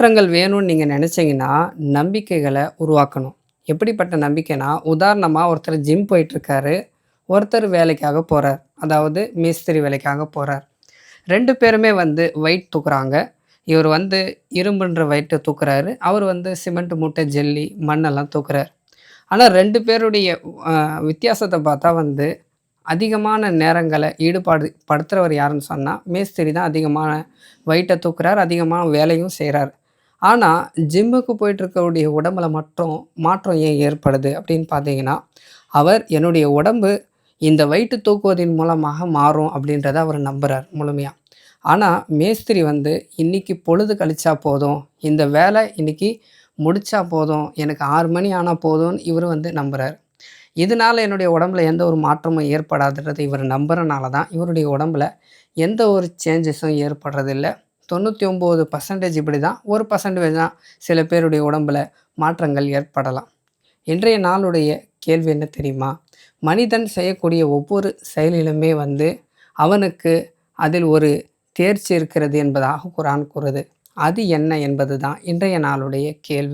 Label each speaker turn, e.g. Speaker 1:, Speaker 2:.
Speaker 1: மாற்றங்கள் வேணும்னு நீங்க நினைச்சீங்கன்னா, நம்பிக்கைகள உருவாக்கணும். எப்படிப்பட்ட நம்பிக்கைனா, உதாரணமா ஒருத்தர் ஜிம் போயிட்டுருக்காரு. ஒருத்தர் வேலைக்காக போறார். அதாவது மேஸ்திரி வேலைக்காக போறார். 2 பேருமே வந்து வெயிட் தூக்குறாங்க. இவர் வந்து இரும்புன்ற வெயிட்ட தூக்குறாரு. அவர் வந்து சிமெண்ட் மூட்டை, ஜல்லி, மண்ணெல்லாம் தூக்குறார். ஆனா 2 பேருடைய அ வித்தியாசத்த பார்த்தா வந்து, அதிகமான நேரங்கள ஈடுபாடு படுத்துறவர் யாருன்னு சொன்னா, மேஸ்திரி தான் அதிகமான வெயிட்ட தூக்குறார். அதிகமான வேலையும் செய்றாரு. ஆனா, ஜிம்முக்கு போயிட்டுருக்கவருடைய உடம்புல மட்டும் மாற்றம் ஏன் ஏற்படுது அப்படின்னு பார்த்தீங்கன்னா, அவர் என்னுடைய உடம்பு இந்த வெயிட்டு தூக்குவதின் மூலமாக மாறும் அப்படின்றத அவர் நம்புறார் முழுமையா. ஆனா, மேஸ்திரி வந்து இன்னைக்கு பொழுது கழிச்சா போதும், இந்த வேலை இன்னைக்கு முடிச்சா போதும், எனக்கு 6 மணி ஆனா போதும்னு இவரு வந்து நம்புறாரு. இதனால என்னுடைய உடம்புல எந்த ஒரு மாற்றமும் ஏற்படாதுன்றத இவர் நம்புறனால தான், இவருடைய உடம்புல எந்த ஒரு சேஞ்சஸும் ஏற்படுறதில்ல. 99% இப்படி தான். 1% தான் சில பேருடைய உடம்புல மாற்றங்கள் ஏற்படலாம். இன்றைய நாளுடைய கேள்வி என்ன தெரியுமா? மனிதன் செய்யக்கூடிய ஒவ்வொரு செயலிலுமே வந்து அவனுக்கு அதில் ஒரு தேர்ச்சி இருக்கிறது என்பதாக குரான் கூறுது. அது என்ன என்பது தான் இன்றைய நாளுடைய கேள்வி.